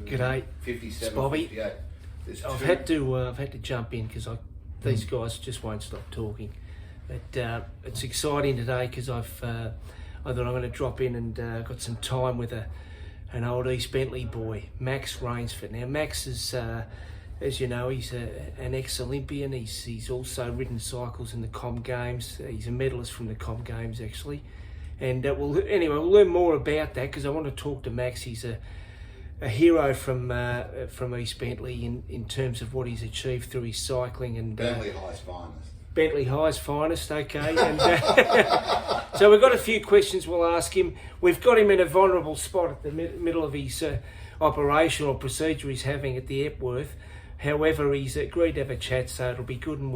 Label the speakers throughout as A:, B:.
A: G'day,
B: 57,
A: Bobby.
B: 58.
A: I've had to jump in because these guys just won't stop talking. But it's exciting today because I thought I'm going to drop in and got some time with an old East Bentleigh boy, Max Rainsford. Now Max is, as you know, he's an ex-Olympian. He's also ridden cycles in the Com Games. He's a medalist from the Com Games actually. And we'll learn more about that because I want to talk to Max. He's a hero from East Bentleigh in terms of what he's achieved through his cycling and
B: Bentleigh High's finest.
A: Bentleigh High's finest, okay. And, so we've got a few questions we'll ask him. We've got him in a vulnerable spot at the middle of his operation or procedure he's having at the Epworth. However, he's agreed to have a chat, so it'll be good, and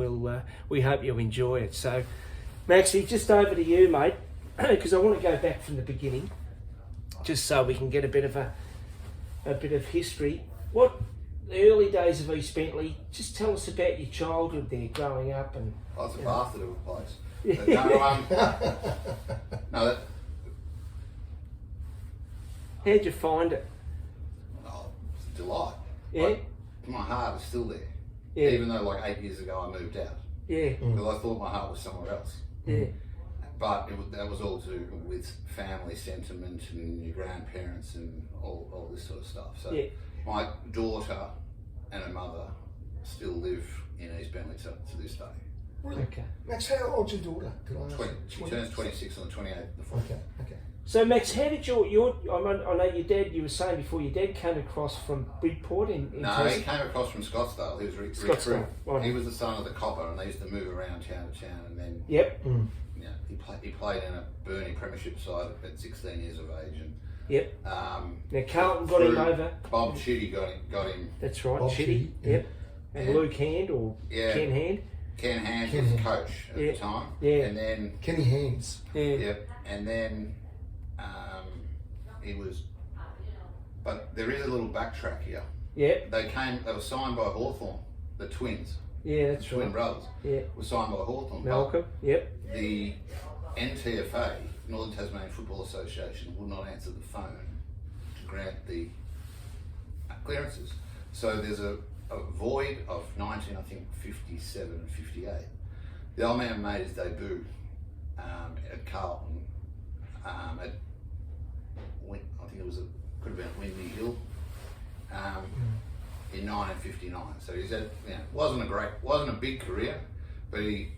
A: we hope you enjoy it. So, Maxie, just over to you, mate, because I want to go back from the beginning, just so we can get a bit of history. What the early days of East Bentleigh? Just tell us about your childhood there, growing up, and.
B: Oh, it's a bastard of a place. But no,
A: How'd you find it?
B: it's a delight.
A: Yeah.
B: Like, my heart is still there.
A: Yeah.
B: Even though like 8 years ago I moved out.
A: Yeah.
B: Because I thought my heart was somewhere else.
A: Yeah.
B: But that was all to do with family sentiment and your grandparents and all this sort of stuff. So
A: Yeah.
B: my daughter and her mother still live in East Bentleigh to this day.
C: Really?
A: Okay.
C: Max, how old's your daughter? Could I ask?
B: 20. She turns 26 on the 28th of the 4th.
C: Okay.
A: So Max, how did I know your dad? You were saying before your dad came across from Bridport in
B: No,
A: Tassie?
B: he came across from Scottsdale. He was
A: Scottsdale, right.
B: He was the son of the copper, and they used to move around town to town. And then,
A: Yep.
B: yeah, he played in a Burnie Premiership side at 16 years of age, and
A: Yep.
B: now
A: Carlton got him over.
B: Bob Chitty got him.
A: That's right,
C: Bob
A: Chitty.
C: Chitty,
A: Yep. And Luke Hand or
B: Yeah.
A: Ken Hand.
B: Ken Hand
C: Ken
B: was the
C: Hand.
B: coach at
A: Yeah.
B: the time.
A: Yeah.
B: And then
C: Kenny Haynes.
A: Yeah.
B: and then he was. But there is a little backtrack here.
A: Yep.
B: They were signed by Hawthorn, the twins.
A: Yeah, that's
B: Twin
A: right.
B: brothers.
A: Yeah.
B: Were signed by Hawthorn.
A: Malcolm. Yep.
B: The NTFA, Northern Tasmanian Football Association, will not answer the phone to grant the clearances. So there's a void of 1957 and 58. The old man made his debut at Carlton I think could have been at Windy Hill in 1959. So he's had, wasn't a big career, but he,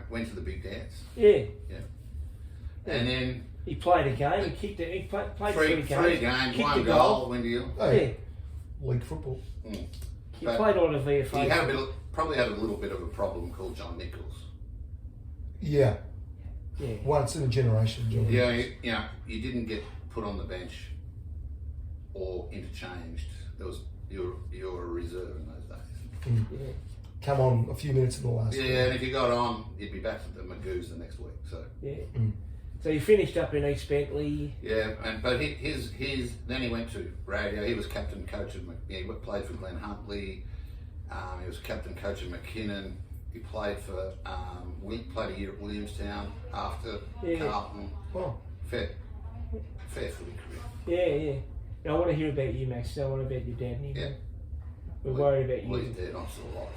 B: went to the big dance.
A: Yeah.
B: Yeah. And then
A: He played a game. He kicked it. He played
B: three games,
A: kicked
B: one
A: a
B: goal, Windy Hill.
C: Oh,
A: Yeah.
C: League football.
A: He
B: But
A: played on a VFA.
B: He had probably had a little bit of a problem called John Nichols.
C: Yeah.
A: Yeah.
C: Once in a generation. John.
B: Yeah, you didn't get put on the bench or interchanged. You were a reserve in those days.
A: Yeah.
C: Come on a few minutes in the last.
B: Yeah, and if you got on, you'd be back to the Magoos the next week. So
A: Yeah. So you finished up in East Bentleigh.
B: yeah, but his then he went to radio. He was captain coach of he played for Glenn Huntley. He was captain coach of McKinnon. He played for played a year at Williamstown after Carlton.
C: Wow.
B: Fair footy career.
A: Yeah. Now I want to hear about you, Max. I want to about your dad anyway.
B: Yeah.
A: We're worried about
B: Well,
A: you.
B: he's dead. I'm still alive.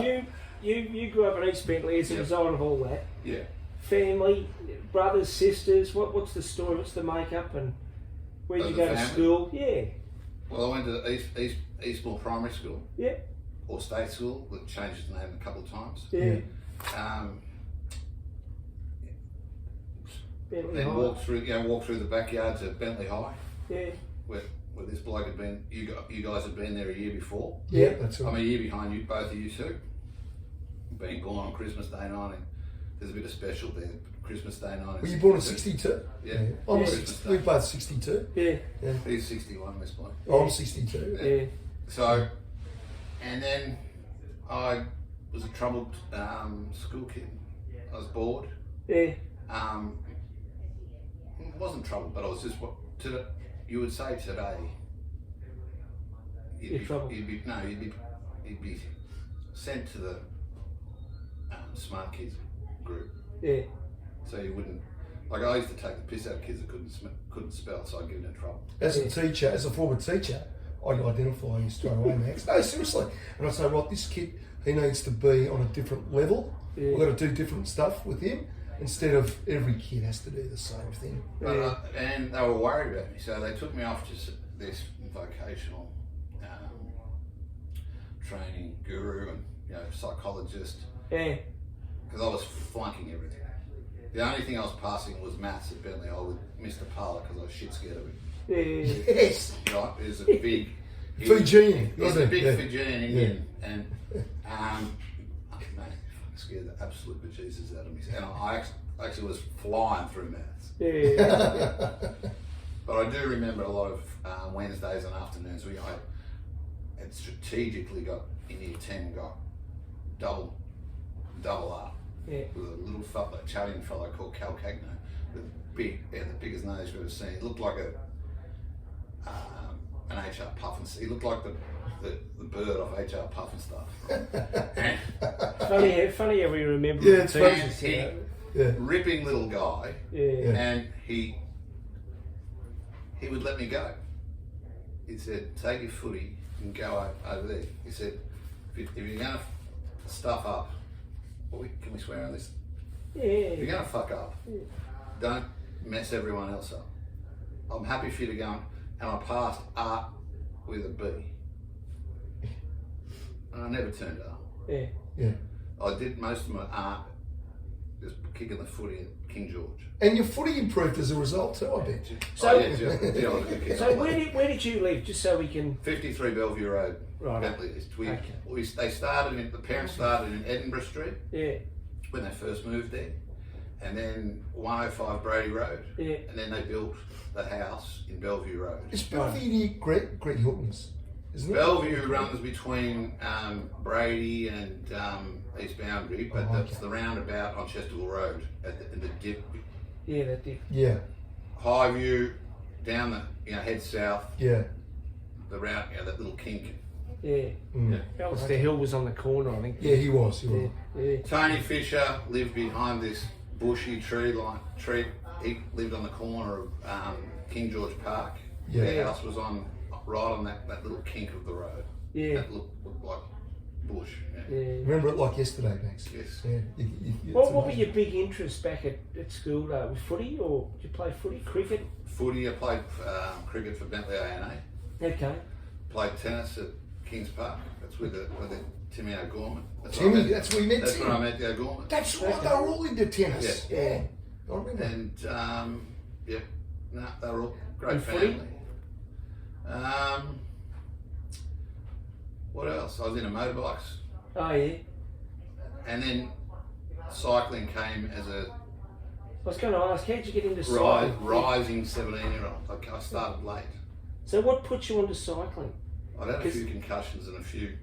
A: Yeah. You grew up in East Bentleigh as a result of all that.
B: Yeah.
A: Family, brothers, sisters. What's the story? What's the makeup? And where'd you
B: Of
A: go
B: the
A: to
B: family?
A: school? Yeah.
B: Well, I went to Eastmore Primary School
A: Yeah.
B: or State School, that changed its name a couple of times.
A: Yeah. Bentleigh
B: Then
A: High.
B: walked through the backyard to Bentleigh High,
A: Yeah.
B: where this bloke had been. You guys had been there a year before.
C: Yeah, that's right.
B: I'm a year behind you, both of you two. Being born on Christmas Day night, and there's a bit of special there. Christmas Day night.
C: Were you born in 62?
B: Yeah.
C: I'm
A: Yeah.
C: 60, we're both 62.
A: Yeah.
B: He's 61, this bloke.
C: I'm 62.
A: Yeah.
B: So, and then I was a troubled school kid. I was bored.
A: Yeah.
B: Wasn't troubled, but I was just you would say today.
A: You're troubled.
B: You'd be sent to the smart kids group.
A: Yeah.
B: So you wouldn't. Like I used to take the piss out of kids that couldn't spell, so I'd get into trouble.
C: As a teacher, as a former teacher, I'd identify you straight away, Max. No, seriously. And I'd say, right, this kid, he needs to be on a different level.
A: Yeah.
C: We've got to do different stuff with him instead of every kid has to do the same thing.
B: But, and they were worried about me, so they took me off to this vocational training guru and psychologist.
A: Yeah.
B: Because I was flunking everything. The only thing I was passing was maths at Bentleigh. I would miss the parlour because I was shit scared of him.
A: Yeah.
C: Yes.
B: Right? It was a big
C: Fijian.
B: He was a big
C: Yeah.
B: Fijian Indian, and man, scared the absolute bejesus out of me. And I actually was flying through maths.
A: Yeah.
B: But I do remember a lot of Wednesdays and afternoons where I had strategically got in year 10, got double up
A: Yeah.
B: with a little Italian fellow called Calcagno, with the biggest nose you've ever seen. He looked like an HR Puffin. He looked like the bird off HR Puffin stuff.
A: Funny how we remember.
C: Yeah, it's funny.
A: teachers, you know.
C: Yeah.
B: Ripping little guy,
A: Yeah.
B: and he would let me go. He said, "Take your footy and go over there." He said, "If you're going to stuff up, can we swear on this? If you're
A: Yeah.
B: going to fuck up, don't mess everyone else up. I'm happy for you to go." And I passed art with a B. And I never turned up.
A: Yeah.
C: Yeah.
B: I did most of my art just kicking the footy at King George.
C: And your footy improved as a result too, I bet you.
A: So-
B: I was a good kid.
A: So where did you live? Just so we can.
B: 53 Bellevue Road,
A: Right.
B: Bentleigh.
A: Okay.
B: The parents started in Edinburgh Street
A: Yeah.
B: when they first moved there, and then 105 Brady Road,
A: Yeah.
B: and then they built the house in Bellevue Road.
C: It's Bellevue near Greg Hilton's, isn't it?
B: Bellevue runs between Brady and East Boundary, but
C: Oh, okay.
B: that's the roundabout on Chesterville Road in the dip.
A: Yeah, that did.
C: Yeah.
B: Highview down head south,
C: Yeah.
B: the round, that little kink.
A: Yeah.
C: Mm.
A: Alistair Hill was on the corner, I think.
C: Yeah, he was.
A: Yeah. Yeah.
B: Tony Fisher lived behind this bushy tree. He lived on the corner of King George Park.
C: Yeah.
B: Their house was right on that little kink of the road.
A: Yeah.
B: That looked like bush. Yeah.
A: Yeah.
C: Remember it like yesterday, Max.
B: Yes.
C: Yeah.
A: What were your big interests back at school? Was footy, or did you play footy, cricket?
B: Footy, I played cricket for Bentleigh A&A.
A: Okay.
B: Played tennis at Kings Park. That's with the Timmy O'Gorman.
C: Timmy, that's where you met
B: That's
C: Tim.
B: where I met the O'Gorman.
C: That's right, they were all into tennis.
B: Yeah.
C: Yeah. I remember.
B: And they were all great
A: And footy?
B: family. What else? I was into motorbikes,
A: Oh yeah.
B: and then cycling came as a
A: I was going to ask, how'd you get into cycling?
B: rising 17-year-old. I started late.
A: So what put you onto cycling?
B: I'd had a few concussions and a few,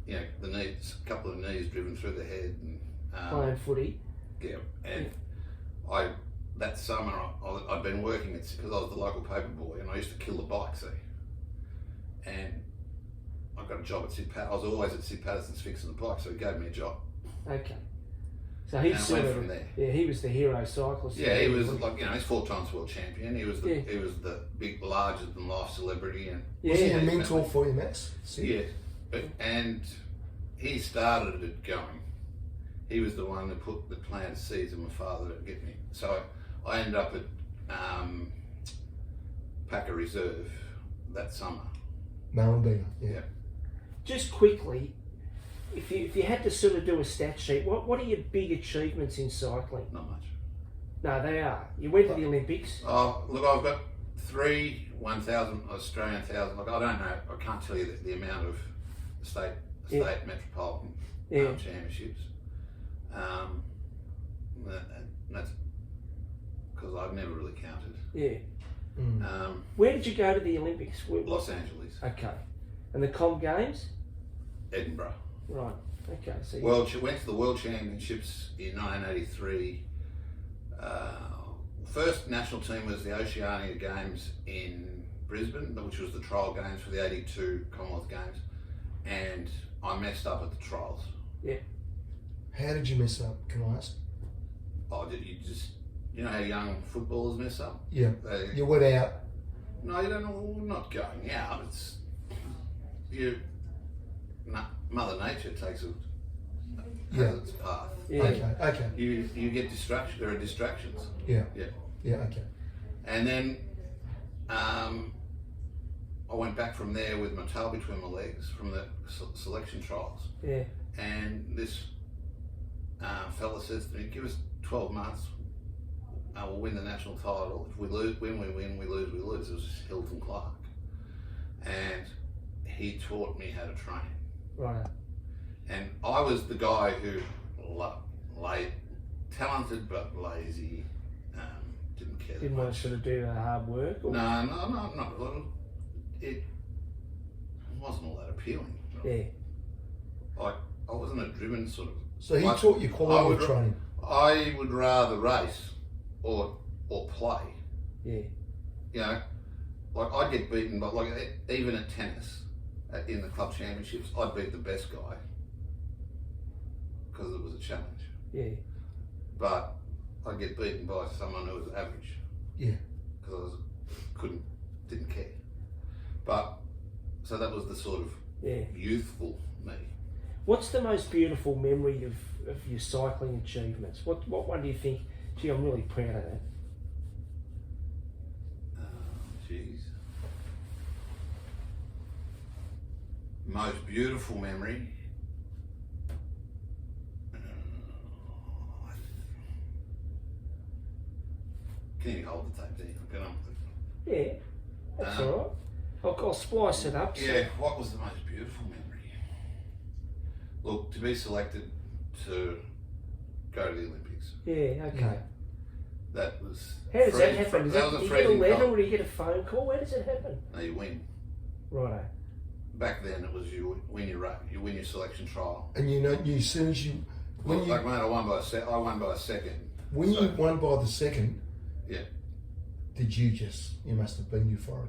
B: the knees, a couple of knees driven through the head, and
A: Playing footy.
B: yeah, and that summer I'd been working because I was the local paper boy, and I used to kill the bike, see. And I got a job at Sid Patterson's. I was always at Sid Patterson's fixing the bike, so he gave me a job.
A: Okay. So
B: And
A: he's
B: I
A: sort
B: went
A: of
B: from there.
A: Yeah, he was the hero cyclist.
B: Yeah, he was he's 4 times world champion. He was the
A: Yeah.
B: he was the big, larger than life celebrity, and
C: Was he
A: Yeah.
C: a mentor for you, Max?
B: yeah, and he started it going. He was the one that planted seeds in my father to get me. So I ended up at Packer Reserve that summer.
C: Marambina, yeah.
B: Yeah.
A: Just quickly, if you had to sort of do a stat sheet, what are your big achievements in cycling?
B: Not much.
A: No, they are. You went to the Olympics.
B: Oh, look, I've got 3 1,000 Australian 1,000. Look, I don't know. I can't tell you the amount of state metropolitan championships. That's because I've never really counted.
A: Yeah.
C: Mm.
A: Where did you go to the Olympics?
B: Los Angeles,
A: Okay. And the Com Games?
B: Edinburgh.
A: Right. Okay. So
B: Went to the World Championships in 1983. First national team was the Oceania Games in Brisbane, which was the trial games for the 82 Commonwealth Games, and I messed up at the trials.
A: Yeah.
C: How did you mess up, can I ask?
B: Oh, you just You know how young footballers mess up?
C: Yeah. You went out.
B: No, you don't know, not going out. It's Mother Nature takes it has its path.
A: Yeah.
C: Okay.
B: You get distraction. There are distractions.
C: Yeah.
B: Yeah.
C: Yeah. Okay.
B: And then I went back from there with my tail between my legs from the selection trials.
A: Yeah.
B: And this fella says to me, "Give us 12 months. We'll win the national title. If we lose, we win. We lose, we lose." It was Hilton Clark, and he taught me how to train.
A: Right.
B: And I was the guy who talented but lazy, didn't care.
A: Didn't want to sort of do the hard work? Or?
B: No, not really. It wasn't all that appealing.
A: Yeah.
B: I wasn't a driven sort of.
C: So he taught you quality training.
B: I would rather race or play.
A: Yeah.
B: You know, like I'd get beaten, but like even at tennis, in the club championships, I'd beat the best guy because it was a challenge.
A: Yeah.
B: But I'd get beaten by someone who was average.
C: Yeah.
B: Because didn't care. But so that was the sort of youthful me.
A: What's the most beautiful memory of your cycling achievements? What one do you think, gee, I'm really proud of that?
B: Jeez. Most beautiful memory. Can you hold the tape there?
A: Yeah, that's all right. I'll splice it up.
B: Yeah, what was the most beautiful memory? Look, to be selected to go to the Olympics.
A: Yeah, okay.
B: That was.
A: How does that happen? Do you get a letter or do you get a phone call? Where does it happen?
B: No, you win.
A: Righto.
B: Back then it was you win your selection trial.
C: And you know, as soon as you
B: Like mate, I won by a second.
C: When you won by the second,
B: yeah.
C: Did you must have been euphoric.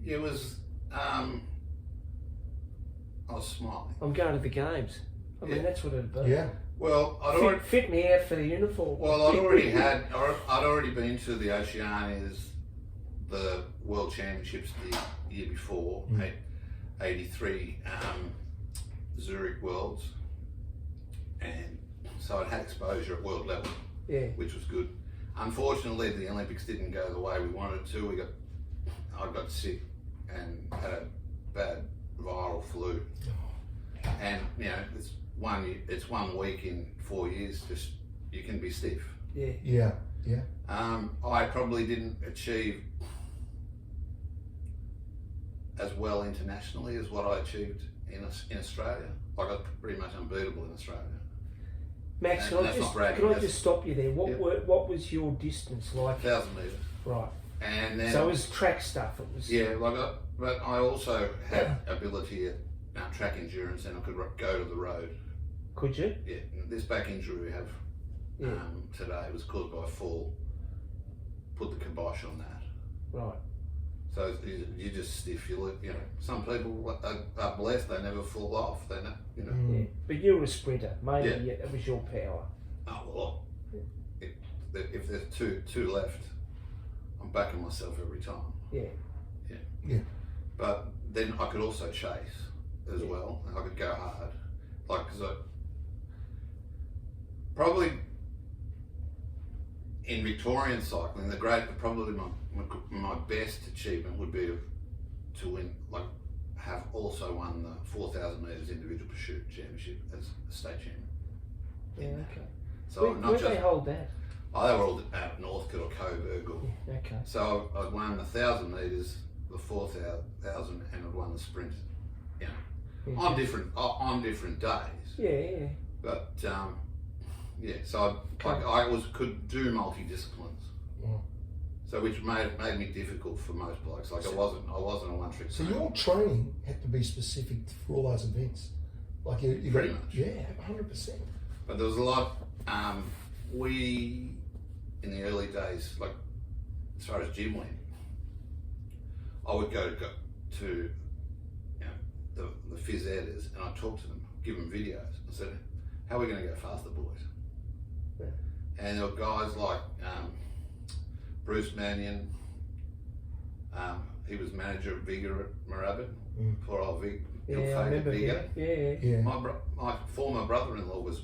B: It was, I was smiling.
A: I'm going to the games. I mean, that's what it'd be.
C: Yeah.
B: Well,
A: fit me out for the uniform.
B: Well, I'd already been to the Oceanias, the World Championships the year before, 83 Zurich Worlds, and so I'd had exposure at world level, which was good. Unfortunately, the Olympics didn't go the way we wanted it to. I got sick and had a bad viral flu, and you know it's 1 week in 4 years. Just you can be stiff.
C: Yeah.
B: I probably didn't achieve as well internationally as what I achieved in Australia. I got pretty much unbeatable in Australia.
A: Max, can I just stop you there? What was your distance like?
B: 1,000 metres.
A: Right.
B: And then,
A: so it was track stuff. It was.
B: Yeah, but I also had ability at track endurance, and I could go to the road.
A: Could you?
B: Yeah. This back injury we have today was caused by a fall. Put the kibosh on that.
A: Right.
B: So you just stiff. You know, some people are blessed; they never fall off. They know, you know.
A: Yeah. But you were a sprinter. Maybe it was your power.
B: Oh well. If there's two left, I'm backing myself every time.
A: Yeah.
B: But then I could also chase as well. I could go hard, because I probably in Victorian cycling, probably my best achievement would be to win, have also won the 4,000 metres individual pursuit championship as a state champion.
A: Yeah. Okay.
B: So
A: where do they hold that?
B: Oh, they were all at Northcote or Coburg.
A: Okay.
B: So I'd won the 1,000 metres, the 4,000, and I'd won the sprint. You know, on different days.
A: Yeah.
B: But so I could do multi-disciplines.
C: Wow.
B: So which made me difficult for most blokes. I wasn't a one-trick.
C: So your training had to be specific for all those events. You
B: pretty much.
C: Yeah, 100%.
B: But there was a lot. We in the early days, as far as gym went, I would go to the phys editors, and I'd talk to them, give them videos. I said, "How are we going to go faster, boys?" And there were guys like Bruce Mannion. He was manager of Vigor at Moorabbin. Poor old Vig.
A: Yeah, I remember
B: Vigor.
A: Yeah.
B: My former brother-in-law was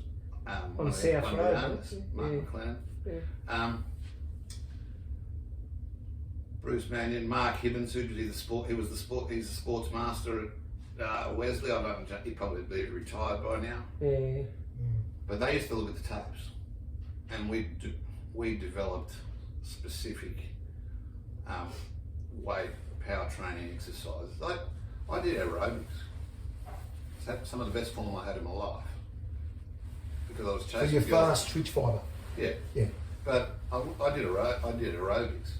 A: On the South
B: one of
A: Road,
B: the owners, Mark McLennan.
A: Yeah.
B: Bruce Mannion, Mark Hibbins, who did the sport. He's the sports master at Wesley. I don't know, he probably be retired by now.
A: Yeah.
B: But they used to look at the tapes, and we developed specific weight power training exercises. I did aerobics. It's some of the best form I had in my life because I was chasing.
C: So you're
B: girls.
C: fast twitch fighter.
B: Yeah. But I did aerobics.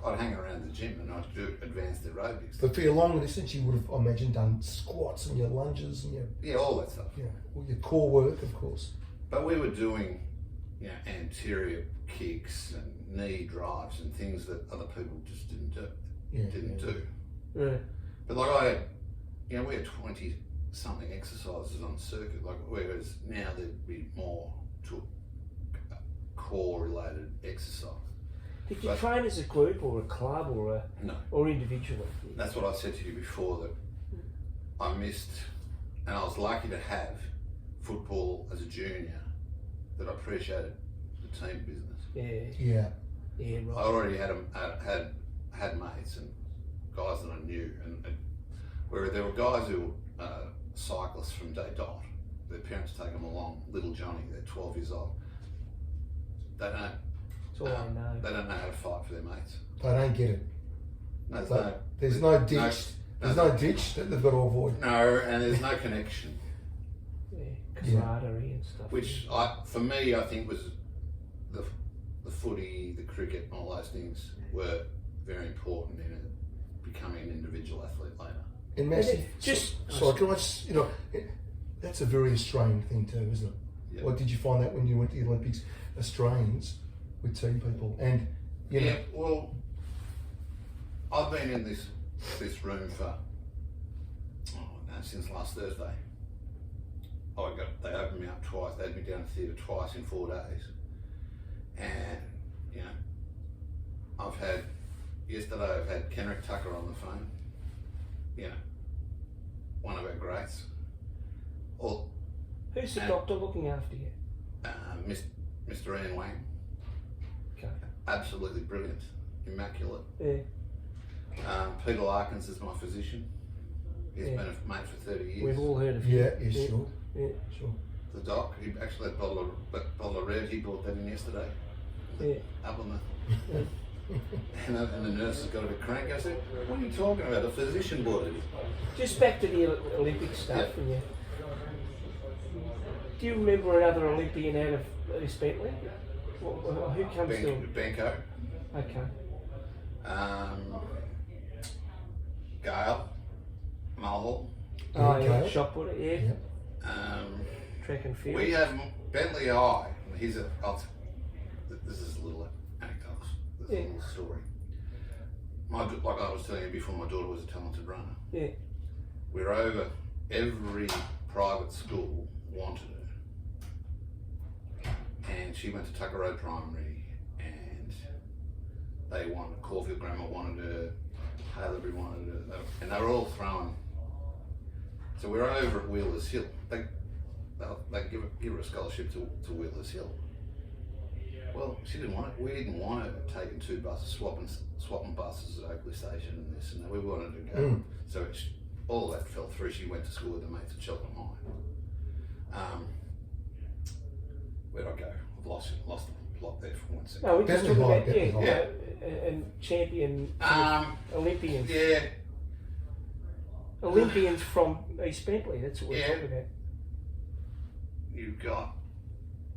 B: I'd hang around the gym and I'd do advanced aerobics.
C: But for your long distance, you would have, I imagine, done squats and your lunges and your
B: all that stuff.
C: all your core work, of course.
B: But we were doing, anterior kicks and knee drives and things that other people just didn't do.
A: Yeah.
B: But like I had, we had 20 something exercises on the circuit. Like whereas now there'd be more to core related exercise.
A: Did you train as a group or a club or
B: No.
A: or individually?
B: That's what I said to you before, that I missed, and I was lucky to have football as a junior, that I appreciated the team business.
C: Yeah.
A: Yeah,
B: I
A: right.
B: already had mates and guys that I knew, and where there were guys who were cyclists from day dot. Their parents take them along. Little Johnny, they're 12 years old. They don't.
A: That's all I know.
B: They don't know how to fight for their mates.
C: They don't get it.
B: No,
C: There's no ditch. There's no ditch that they've got to avoid.
B: No, and there's no connection.
A: Yeah, camaraderie and stuff.
B: Which for me, I think was the footy, the cricket, and all those things were very important in becoming an individual athlete later.
C: And Massey, can I just, that's a very Australian thing too, isn't it?
B: Yeah.
C: What did you find that when you went to the Olympics, Australians with team people? And,
B: well, I've been in this room for, since last Thursday. They opened me up twice, they had me down to theatre twice in 4 days. And, yesterday I've had Kenrick Tucker on the phone, one of our greats.
A: Who's the doctor looking after you?
B: Mr. Ian Wang.
A: Okay.
B: Absolutely brilliant, immaculate.
A: Yeah.
B: Peter Larkins is my physician. He's been a mate for 30 years.
A: We've all heard of
C: yeah,
A: him.
C: sure.
A: Yeah.
C: Sure.
B: The doc, he actually had a bottle of red, he brought that in yesterday.
A: Yeah.
B: Up on the... and the nurse has got a bit cranky. I said, what are you talking about? The physician brought it in.
A: Just back to the Olympic stuff.
B: Yeah.
A: And do you remember another Olympian out of East Bentleigh? Who comes to?
B: Benko.
A: Okay.
B: Gale. Mulhall.
A: Oh, yeah.
C: Okay.
A: Shot putter, yeah. Track and field.
B: We have Bentleigh High. This is a little anecdote. This is a little story. Like I was telling you before, my daughter was a talented runner.
A: Yeah.
B: We're over, every private school wanted her. And she went to Tucker Road Primary, and they wanted, Caulfield Grammar wanted her, Haileybury wanted her, and they were all throwing. So we're over at Wheelers Hill. They give her a scholarship to Wheelers Hill. Well, she didn't want it. We didn't want her taking 2 buses, swapping buses at Oakley Station and this and that. We wanted to go. So all that fell through. She went to school with her mates at Cheltenham High. Where'd I go? I've lost the plot there for 1 second.
A: No, we're just talking about
C: Bentleigh
A: and champion Olympians.
B: Yeah.
A: Olympians from East Bentleigh. That's what we're talking about.
B: You've got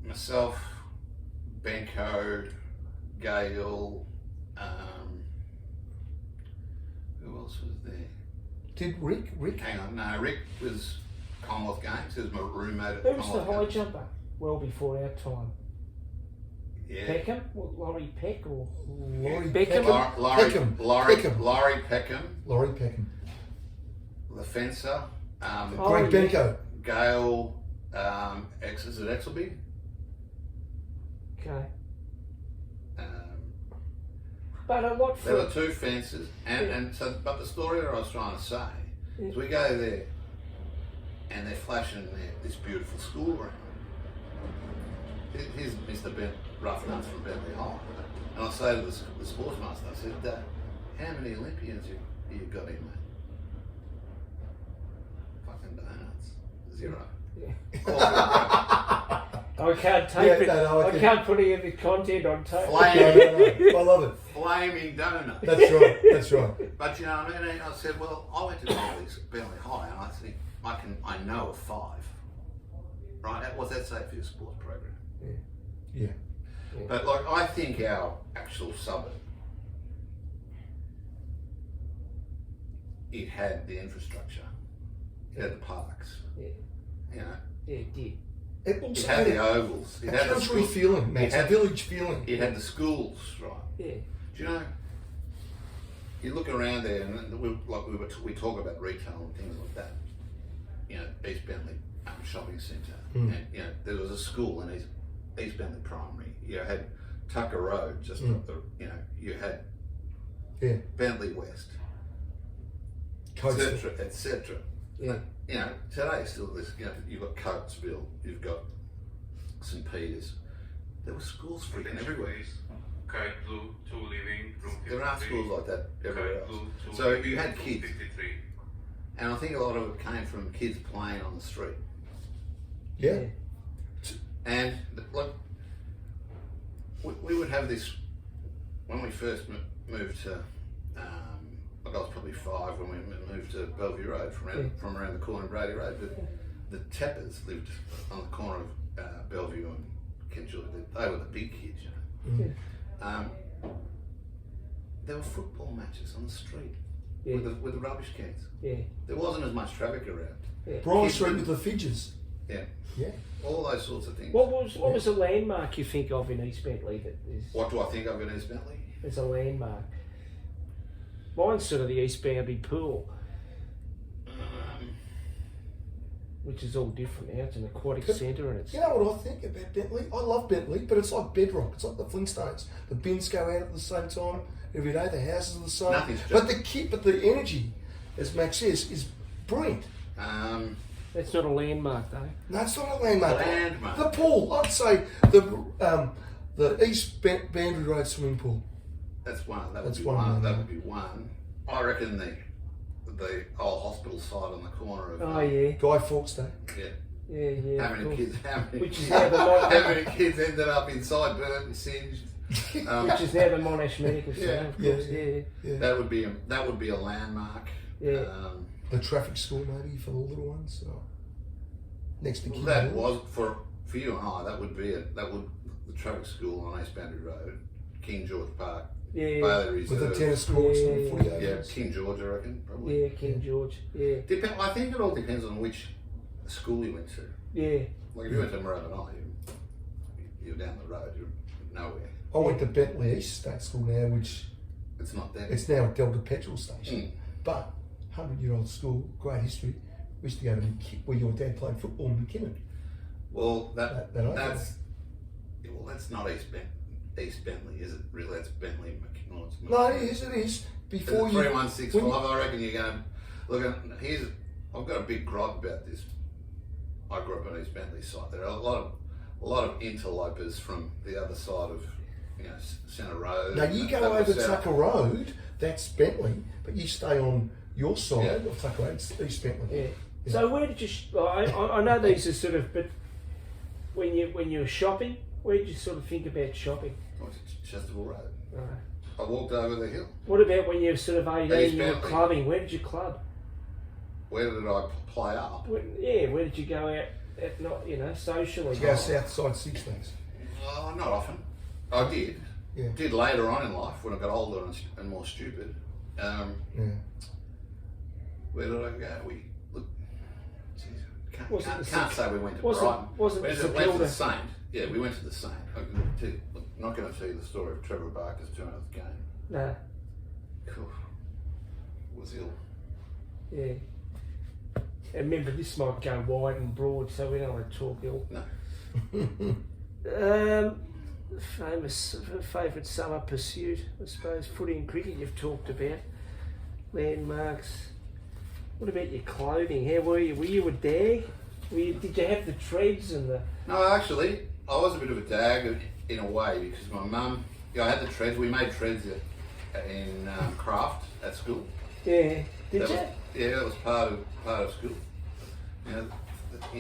B: myself, Benko, Gale, who else was there?
C: Did Rick?
B: Hang on, no, Rick was Commonwealth Games. He was my roommate at
A: Who was the
B: Commonwealth
A: high
B: Games.
A: jumper? Well before our time.
B: Yeah.
A: Peckham? Laurie Peck or
C: Laurie
A: Beckham?
C: Peckham.
B: Laurie Peckham.
C: Laurie Peckham.
B: The fencer.
C: Greg Benko.
B: Gale, is it Exelby?
A: Okay.
B: Um,
A: But a lot
B: there
A: for...
B: were 2 fences, and so. But the story that I was trying to say is, we go there, and they're flashing this beautiful school around. Here's Mr. Rough Nuts from Bentleigh High, and I say to the sportsmaster, I said, "How many Olympians you got in, mate?" Fucking donuts, 0.
A: I can't tape it.
C: No,
A: I can't put any of the content on tape.
B: Flaming,
C: I love it.
B: flaming donuts.
C: That's right. That's right.
B: But you know what I mean? I said, well, I went to Bentleigh High, and I think I know of 5. Right? What's that say for your sports program?
C: Yeah.
B: But like, I think our actual suburb, it had the infrastructure, it had the parks,
A: Yeah.
B: you know,
A: Yeah, it did.
C: It also
B: it had the ovals, it
C: a
B: had the
C: country
B: school,
C: feeling, mate.
B: it
C: It's a
B: had-
C: village feeling.
B: it had the schools, right?
A: Yeah.
B: Do you know? You look around there, and we talk about retail and things like that. You know, East Bentleigh shopping centre, and you know there was a school in East Bentleigh Primary. You had Tucker Road, just up the. You know, you had Bentleigh West, etc., etc.
A: Yeah.
B: You know, today still this. You know, you've got Coatesville, you've got St Peters. There were schools freaking everywhere.
D: Kite Blue, 2 living, room 53.
B: There are schools like that everywhere
D: Kite
B: else.
D: Blue, 2
B: So
D: living,
B: you had
D: room
B: kids,
D: 53.
B: and I think a lot of it came from kids playing on the street.
C: Yeah.
B: And like, we would have this when we first moved to. Like I was probably 5 when we moved to Bellevue Road from around the corner of Brady Road. But the Teppers lived on the corner of Bellevue and Kent George. They were the big kids, you know. There were football matches on the street with the rubbish cans.
A: Yeah.
B: There wasn't as much traffic around.
C: Brian
B: Kids
C: Street
B: would-
C: with the fidgets.
B: Yeah,
C: Yeah.
B: all those sorts of things.
A: What was a landmark you think of in East Bentleigh that is
B: What do I think of in East Bentleigh?
A: as a landmark? Mine's sort of the East Boundary Pool, which is all different now. It's an aquatic centre and it's...
C: You know what I think about Bentleigh? I love Bentleigh, but it's like bedrock. It's like the Flintstones. The bins go out at the same time every day. The houses are the same.
B: Nothing's
C: But the energy, as Max says, is brilliant.
A: That's not a landmark though.
C: No, it's not a landmark.
B: Landmark.
C: The pool. I'd say the East Boundary Road swimming pool.
B: That's one. That would
C: That's
B: be
C: one,
B: one.
C: yeah.
B: That would be one. I reckon the old hospital site on the corner of.
A: Oh yeah.
C: Guy Fawkes Day.
B: Yeah.
A: Yeah.
B: How
A: of
B: many
A: course.
B: kids? How many?
A: Which is now the
B: how many kids ended up inside burnt and singed?
A: Which is now the Monash Medical Centre, of course. Yeah.
C: Yeah.
B: That would be a landmark.
A: Yeah.
C: The traffic school maybe for the little ones. Next to
B: Well,
C: King
B: that
C: George.
B: was for you and I. That would be the traffic school on East Boundary Road, King George Park,
A: Yeah.
B: Bailey
C: With the
B: Reserve.
C: tennis courts and the
A: Yeah.
C: footy
B: Yeah,
C: overs.
B: King George, I reckon probably.
A: Yeah, King George. Yeah.
B: I think it all depends on which school you went to.
A: Yeah.
B: Like if you went to Moorabbin, you're down the road. You're nowhere.
C: I went to Bentleigh East State School now, which
B: It's not there.
C: it's now a Delta petrol station.
B: Mm.
C: But 100-year-old school, great history. We used to go to where your dad played football in McKinnon.
B: Well,
C: That I
B: that's not East Bentleigh, is it? Really, that's Bentleigh McKinnon.
C: No, it is. Before you
B: 3165.
C: when you-
B: I reckon you're going. Look, I've got a big gripe about this. I grew up on East Bentleigh site. There are a lot of interlopers from the other side of Centre Road.
C: Now you go over Tucker Road, that's Bentleigh, but you stay on your side of Tucker Road, it's East Bentleigh.
A: Yeah. So where did you? I know these are sort of, but when you were shopping, where did you sort of think about shopping?
B: Chesterville Road.
A: Right.
B: I walked over the hill.
A: What about when you were sort of 18,
B: East
A: you were
B: Bentleigh.
A: clubbing? Where did you club?
B: Where did I play up?
A: Where did you go out at not socially?
C: You go south side 60s.
B: Oh, not often. I did.
C: Yeah.
B: Did later on in life when I got older and more stupid.
C: Yeah.
B: Where did I go? We look.
A: Was it
B: Can't
A: the
B: say we went to
A: was it-
B: Brighton.
A: was it
B: went
A: the
B: to, went to the
A: Zapilda?
B: Saint. Yeah, we went to the Saint. I'm not going to tell you the story of Trevor Barker's 200th game.
A: No.
B: Cool. Was ill.
A: Yeah. And remember, this might go wide and broad, so we don't want to talk ill.
B: No.
A: famous favourite summer pursuit? I suppose footy and cricket you've talked about. Landmarks. What about your clothing? How were you? Were you a dag? Did you have the treads and the...
B: No, actually, I was a bit of a dag in a way because my mum, I had the treads. We made treads in craft at school.
A: Yeah. Did you?
B: Yeah, that was part of school. You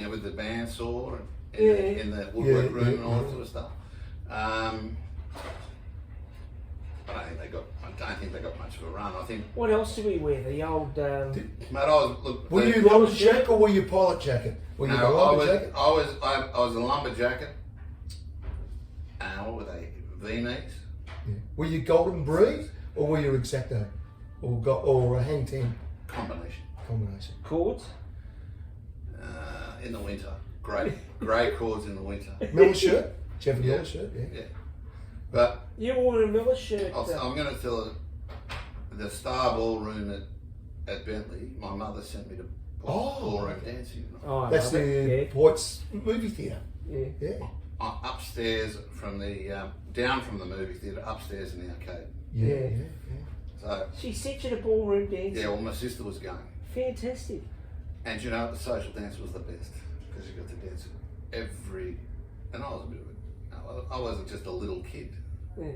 B: know, with the bandsaw and in the woodwork room and all that sort of stuff. I don't think they got much of a run. I think.
A: What else did we wear? The old.
B: Mate,
C: Were you lumberjack or were you pilot jacket? Were you lumberjacket?
B: I was a lumberjacket. What were they? V-knees.
C: Yeah. Were you golden breed or were you exacto or a hang ten?
B: Combination.
A: Cords?
B: In the winter. Grey cords in the winter.
C: Miller shirt? Did you have a yellow shirt?
B: Yeah. But
A: You wore a Miller shirt.
B: I'm going to tell the Star Ballroom at Bentleigh. My mother sent me to ballroom dancing.
A: Oh,
C: That's the Poit's movie theatre.
A: Yeah.
B: Upstairs from down from the movie theatre, upstairs in the arcade.
C: Yeah.
B: So
A: She sent you to ballroom dancing.
B: yeah, well, my sister was going,
A: Fantastic.
B: and you know, the social dance was the best because you got to dance every. And I was a bit of a, I wasn't just a little kid,
A: Yeah.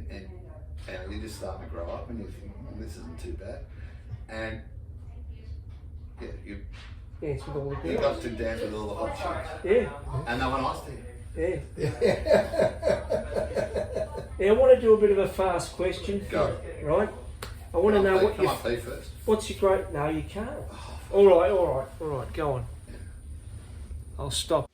B: and you're just starting to grow up, and you think, this isn't too bad, and yeah, you
A: Dance with all the
B: got
A: girls.
B: to dance with all the hot chicks,
A: Yeah.
B: and they were nice to you.
A: Yeah. Now I want to do a bit of a fast question.
B: Go.
A: Right? I want to know what
B: Can I pee first?
A: what's your great... No, you can't. All right, go on. I'll stop.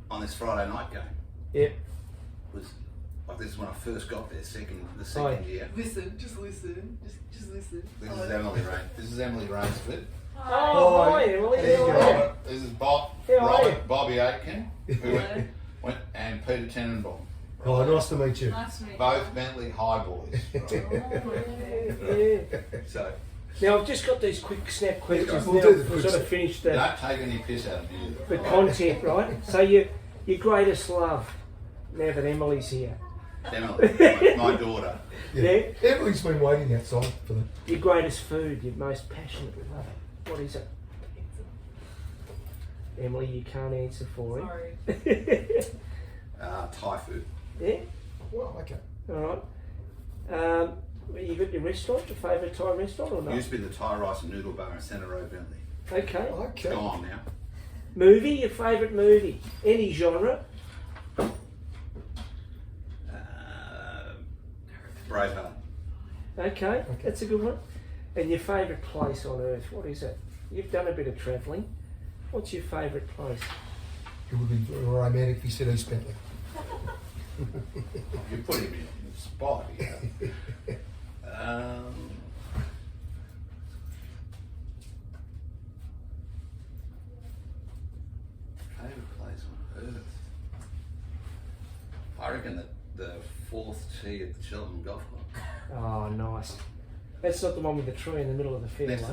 B: On this Friday night game
A: Yeah.
B: was like this is when I first got there, the second
A: Right.
B: year.
E: Listen, just listen. Just listen.
B: This is Emily This is Emily Rainsford.
A: Oh, hi, Emily.
C: There you
A: How
C: go.
A: are you?
B: This is
A: How are you?
B: Bobby Aitken, who went and Peter Tenenbaum.
C: Oh, nice to meet you.
E: Nice to meet you.
B: Both Bentleigh High boys.
A: Yeah.
B: So
A: Now I've just got these quick snap questions.
C: We'll
A: Now
C: do the
A: to
C: quick
A: sort of
C: snap.
A: finish the
B: don't take any piss out of you.
A: content, right? So your greatest love. Now that Emily's here.
B: Emily, my daughter.
A: Yeah.
C: Emily's been waiting outside for the.
A: Your greatest food. Your most passionate love. What is it? Emily, you can't answer for him.
E: Sorry.
B: Thai food.
A: Yeah.
C: Well, okay.
A: All right. You got your restaurant, your favourite Thai restaurant, or not?
B: Used to be the Thai rice and noodle bar in Centre Road, Bentleigh.
A: Okay.
C: Okay.
B: Gone now.
A: Movie, your favourite movie, any genre.
B: Braveheart.
A: Okay, that's a good one. And your favourite place on earth, what is it? You've done a bit of travelling. What's your favourite place?
C: It would be very romantic if you said East Bentleigh.
B: You put him in the spot. Yeah. Favourite place on earth? I reckon that the fourth tee at the Cheltenham Golf Club.
A: Oh, nice. That's not the one with the tree in the middle of the field,
B: Next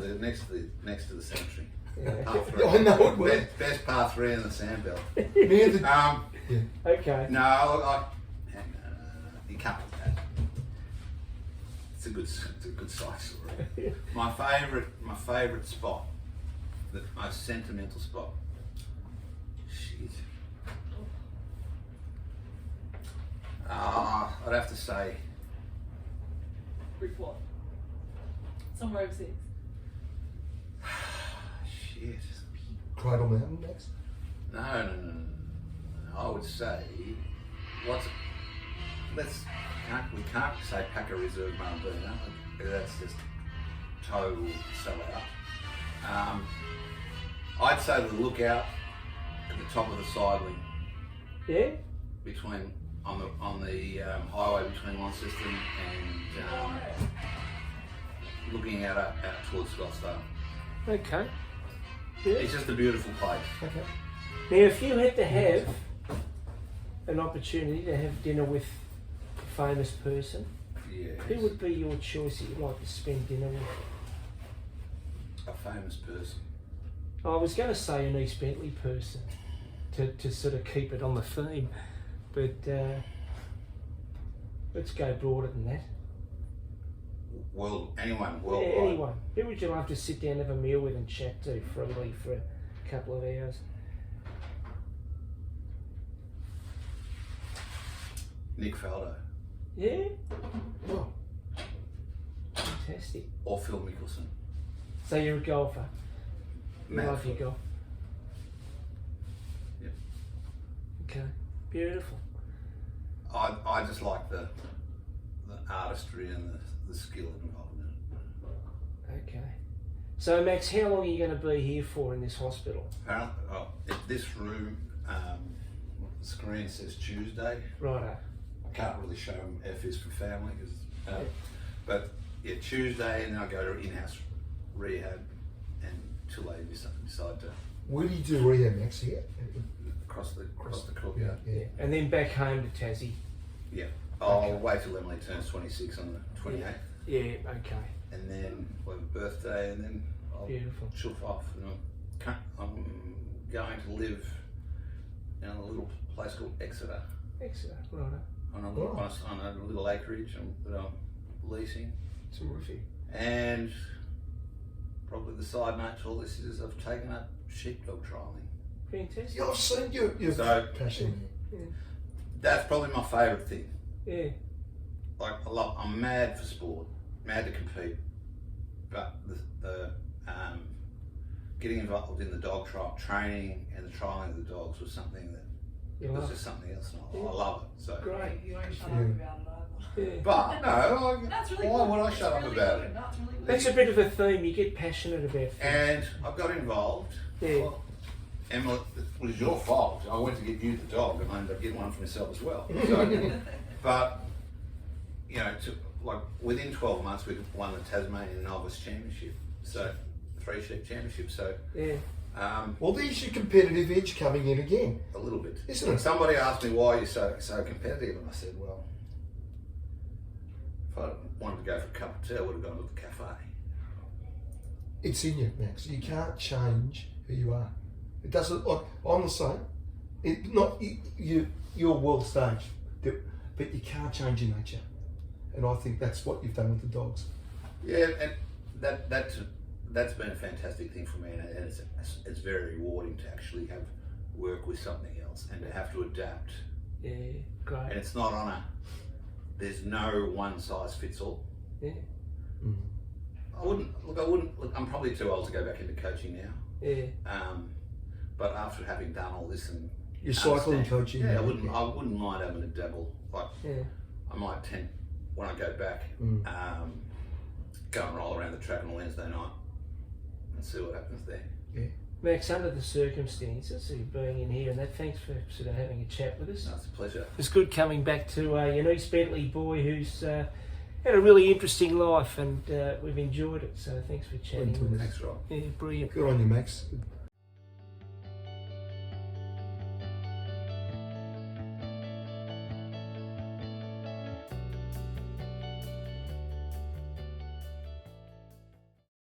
B: to the cemetery.
A: Yeah.
B: Par three.
C: I know it well.
B: Best par three in the sandbelt.
C: Near the.
B: Um,
C: Yeah.
A: Okay.
B: no, you can't do that. It's a good side story. My favourite spot, the most sentimental spot. Shit. I'd have to say,
E: Brick what? Somewhere overseas.
B: shit.
C: Cradle Mountain next.
B: No. I would say, we can't say Packer Reserve Marabuna. That's just total sellout. I'd say the lookout at the top of the side wing
A: Yeah?
B: between on the highway between Launceston and looking out towards Scottsdale.
A: Okay. Yeah.
B: It's just a beautiful place.
A: Okay. Now, if you had to have an opportunity to have dinner with a famous person,
B: Yes.
A: who would be your choice that you'd like to spend dinner with?
B: A famous person.
A: I was going to say an East Bentleigh person to sort of keep it on the theme, but let's go broader than that.
B: Anyone
A: Yeah,
B: worldwide.
A: anyone. Who would you love to sit down, have a meal with, and chat to freely for a couple of hours?
B: Nick Faldo
A: Yeah,
C: Oh,
A: fantastic.
B: or Phil Mickelson.
A: So you're a golfer. You
B: Matt
A: love your
B: Phil.
A: golf.
B: Yep.
A: Okay, beautiful.
B: I just like the artistry and the skill involved in it.
A: Okay. So Max, how long are you going to be here for in this hospital?
B: Apparently, this room, the screen says Tuesday.
A: Righto.
B: I can't really show them F is for family, but yeah, Tuesday, and then I go to in-house rehab until they decide to
C: where do you do rehab, Max? Here?
B: cross the courtyard.
C: Yeah.
A: And then back home to Tassie.
B: Yeah. I'll wait till Emily turns 26 on the 28th,
A: Yeah, okay.
B: and then we'll have a birthday, and then I'll
A: Beautiful.
B: chuff off. And I'm going to live in a little place called Exeter.
A: Excellent. Righto.
B: On a little acreage that I'm leasing.
A: Terrific.
B: And probably the side note to all this is I've taken up sheepdog trialling.
A: Fantastic.
C: Yeah, I've seen your
B: So-
C: passion.
B: That's probably my favourite thing.
A: Yeah.
B: Like I'm mad for sport, mad to compete, but the getting involved in the dog trial training and the trialling of the dogs was something that
A: You
B: was
A: love
B: just something else, and
A: Yeah.
B: I love it. So,
A: Great.
E: You won't shut
C: Yeah.
E: up about it either.
A: Yeah.
B: but no,
E: That's really
B: why
E: good.
B: would I
E: That's
B: shut up
E: really
B: about
E: good.
B: it?
E: That's really good.
A: That's a bit of a theme. You get passionate about things.
B: And I got involved.
A: Yeah.
B: Well, Emma, it was your fault. I went to get you the dog, and I ended up getting one for myself as well. So, but within 12 months, we won the Tasmanian Novice Championship, so 3 sheep championship. So
A: Yeah.
C: Well, there's your competitive edge coming in again.
B: a little bit.
C: Isn't it?
B: Somebody asked me why you're so competitive, and I said, well, if I wanted to go for a cup of tea, I would have gone to the cafe.
C: It's in you, Max. You can't change who you are. It doesn't. Like I'm the same. You're world stage, but you can't change your nature. And I think that's what you've done with the dogs.
B: Yeah, and that's been a fantastic thing for me, and it's very rewarding to actually have work with something else and to have to adapt.
A: Yeah.
B: And
A: Great.
B: it's not there's no one size fits all.
A: Yeah.
B: I wouldn't look. I'm probably too old to go back into coaching now.
A: Yeah.
B: But after having done all this and
C: You're cycling
B: understand-
C: coaching.
B: yeah, I wouldn't mind having a dabble. Like
A: Yeah.
B: I might tend when I go back, go and roll around the track on a Wednesday night and see what happens there.
C: Yeah.
A: Max, under the circumstances of being in here and that, thanks for sort of having a chat with us.
B: No, it's a pleasure.
A: It's good coming back to an East Bentleigh boy who's had a really interesting life, and we've enjoyed it. So thanks for chatting with us.
B: Thanks, Rob.
A: Yeah, brilliant.
C: Good on you, Max.